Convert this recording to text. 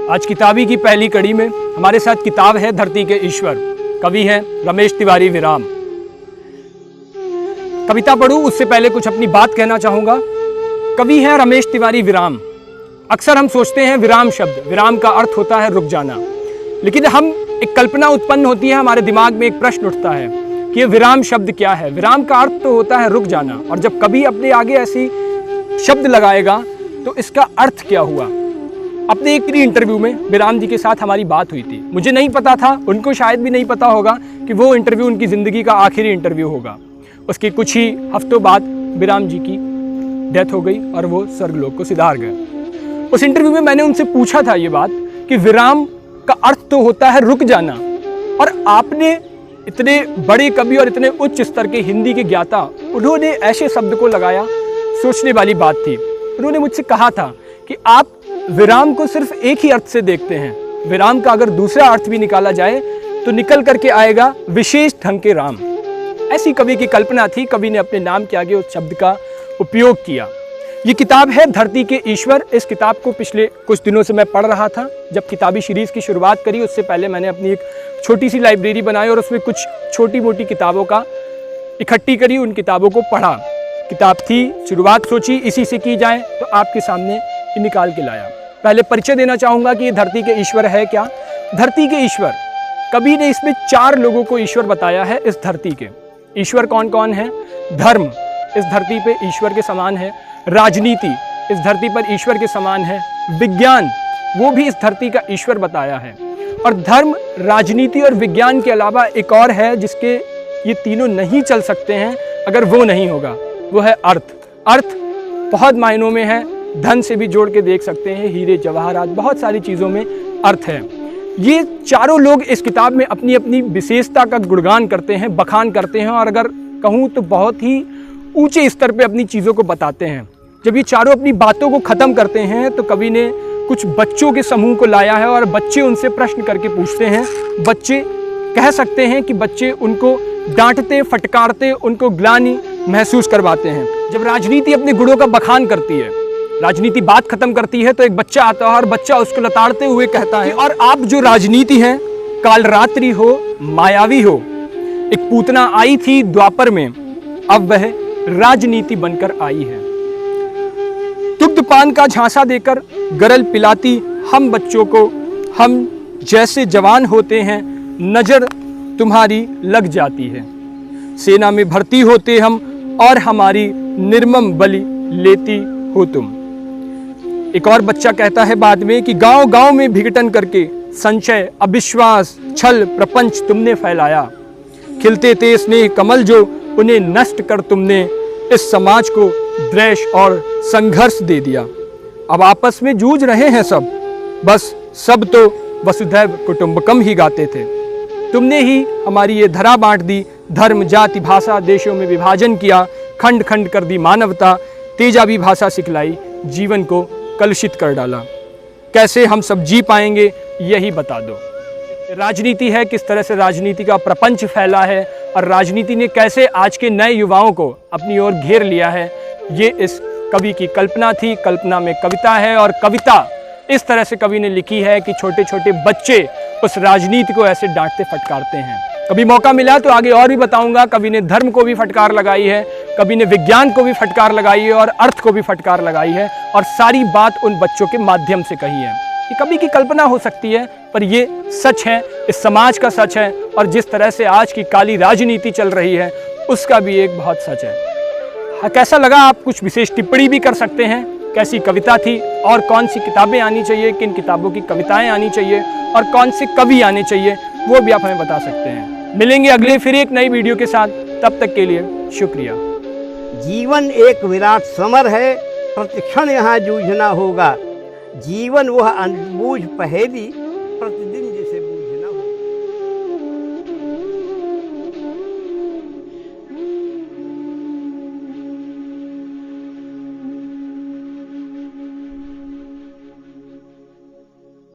आज किताबी की पहली कड़ी में हमारे साथ किताब है धरती के ईश्वर, कवि हैं रमेश तिवारी विराम। कविता पढ़ूं उससे पहले कुछ अपनी बात कहना चाहूँगा। कवि हैं रमेश तिवारी विराम। अक्सर हम सोचते हैं विराम शब्द, विराम का अर्थ होता है रुक जाना, लेकिन हम एक कल्पना उत्पन्न होती है, हमारे दिमाग में एक प्रश्न उठता है कि ये विराम शब्द क्या है। विराम का अर्थ तो होता है रुक जाना, और जब कभी अपने आगे ऐसी शब्द लगाएगा तो इसका अर्थ क्या हुआ। अपने एक इंटरव्यू में विराम जी के साथ हमारी बात हुई थी। मुझे नहीं पता था, उनको शायद भी नहीं पता होगा कि वो इंटरव्यू उनकी ज़िंदगी का आखिरी इंटरव्यू होगा। उसके कुछ ही हफ्तों बाद विराम जी की डेथ हो गई और वो स्वर्गलोक को सिधार गए। उस इंटरव्यू में मैंने उनसे पूछा था ये बात कि विराम का अर्थ तो होता है रुक जाना, और आपने इतने बड़े कवि और इतने उच्च स्तर के हिंदी के ज्ञाता, उन्होंने ऐसे शब्द को लगाया, सोचने वाली बात थी। उन्होंने मुझसे कहा था कि आप विराम को सिर्फ एक ही अर्थ से देखते हैं, विराम का अगर दूसरा अर्थ भी निकाला जाए तो निकल करके आएगा विशेष ढंग के राम। ऐसी कवि की कल्पना थी, कवि ने अपने नाम के आगे उस शब्द का उपयोग किया। ये किताब है धरती के ईश्वर। इस किताब को पिछले कुछ दिनों से मैं पढ़ रहा था। जब किताबी सीरीज़ की शुरुआत करी उससे पहले मैंने अपनी एक छोटी सी लाइब्रेरी बनाई और उसमें कुछ छोटी मोटी किताबों का इकट्ठी करी, उन किताबों को पढ़ा। किताब थी, शुरुआत सोची इसी से की जाए, तो आपके सामने निकाल के लाया। पहले परिचय देना चाहूँगा कि ये धरती के ईश्वर है क्या। धरती के ईश्वर, कवि ने इसमें 4 लोगों को ईश्वर बताया है। इस धरती के ईश्वर कौन कौन है। धर्म इस धरती पे ईश्वर के समान है। राजनीति इस धरती पर ईश्वर के समान है। विज्ञान वो भी इस धरती का ईश्वर बताया है। और धर्म, राजनीति और विज्ञान के अलावा एक और है जिसके ये तीनों नहीं चल सकते हैं अगर वो नहीं होगा, वो है अर्थ। अर्थ बहुत मायनों में है, धन से भी जोड़ के देख सकते हैं, हीरे जवाहरात, बहुत सारी चीज़ों में अर्थ है। ये चारों लोग इस किताब में अपनी अपनी विशेषता का गुणगान करते हैं, बखान करते हैं, और अगर कहूँ तो बहुत ही ऊंचे स्तर पे अपनी चीज़ों को बताते हैं। जब ये चारों अपनी बातों को ख़त्म करते हैं तो कवि ने कुछ बच्चों के समूह को लाया है और बच्चे उनसे प्रश्न करके पूछते हैं। बच्चे कह सकते हैं कि बच्चे उनको डांटते, फटकारते, उनको ग्लानि महसूस करवाते हैं। जब राजनीति अपने गुणों का बखान करती है, राजनीति बात खत्म करती है, तो एक बच्चा आता है और बच्चा उसको लताड़ते हुए कहता है, और आप जो राजनीति है कालरात्रि हो, मायावी हो। एक पूतना आई थी द्वापर में, अब वह राजनीति बनकर आई है। दुग्धपान का झांसा देकर गरल पिलाती हम बच्चों को, हम जैसे जवान होते हैं नजर तुम्हारी लग जाती है। सेना में भर्ती होते हम और हमारी निर्मम बलि लेती हो तुम। एक और बच्चा कहता है बाद में कि गांव गांव में विघटन करके संशय, अविश्वास, छल, प्रपंच तुमने फैलाया। खिलते थे स्नेह कमल जो, उन्हें नष्ट कर तुमने इस समाज को द्वेष और संघर्ष दे दिया। अब आपस में जूझ रहे हैं सब, बस सब तो वसुधैव कुटुंबकम ही गाते थे। तुमने ही हमारी ये धरा बांट दी, धर्म, जाति, भाषा, देशों में विभाजन किया, खंड खंड कर दी मानवता, तेजाबी भाषा सिखलाई, जीवन को कलुषित कर डाला। कैसे हम सब जी पाएंगे यही बता दो। राजनीति है, किस तरह से राजनीति का प्रपंच फैला है और राजनीति ने कैसे आज के नए युवाओं को अपनी ओर घेर लिया है, ये इस कवि की कल्पना थी। कल्पना में कविता है, और कविता इस तरह से कवि ने लिखी है कि छोटे छोटे बच्चे उस राजनीति को ऐसे डांटते फटकारते हैं। कभी मौका मिला तो आगे और भी बताऊंगा। कवि ने धर्म को भी फटकार लगाई है, कवि ने विज्ञान को भी फटकार लगाई है, और अर्थ को भी फटकार लगाई है, और सारी बात उन बच्चों के माध्यम से कही है। ये कवि की कल्पना हो सकती है, पर ये सच है, इस समाज का सच है, और जिस तरह से आज की काली राजनीति चल रही है उसका भी एक बहुत सच है। हाँ, कैसा लगा आप कुछ विशेष टिप्पणी भी कर सकते हैं। कैसी कविता थी, और कौन सी किताबें आनी चाहिए, किन किताबों की कविताएं आनी चाहिए, और कौन से कवि आने चाहिए, वो भी आप हमें बता सकते हैं। मिलेंगे अगले फिर एक नई वीडियो के साथ, तब तक के लिए शुक्रिया। जीवन एक विराट समर है, प्रतिक्षण यहाँ जूझना होगा। जीवन वह अनबूझ पहेली, प्रतिदिन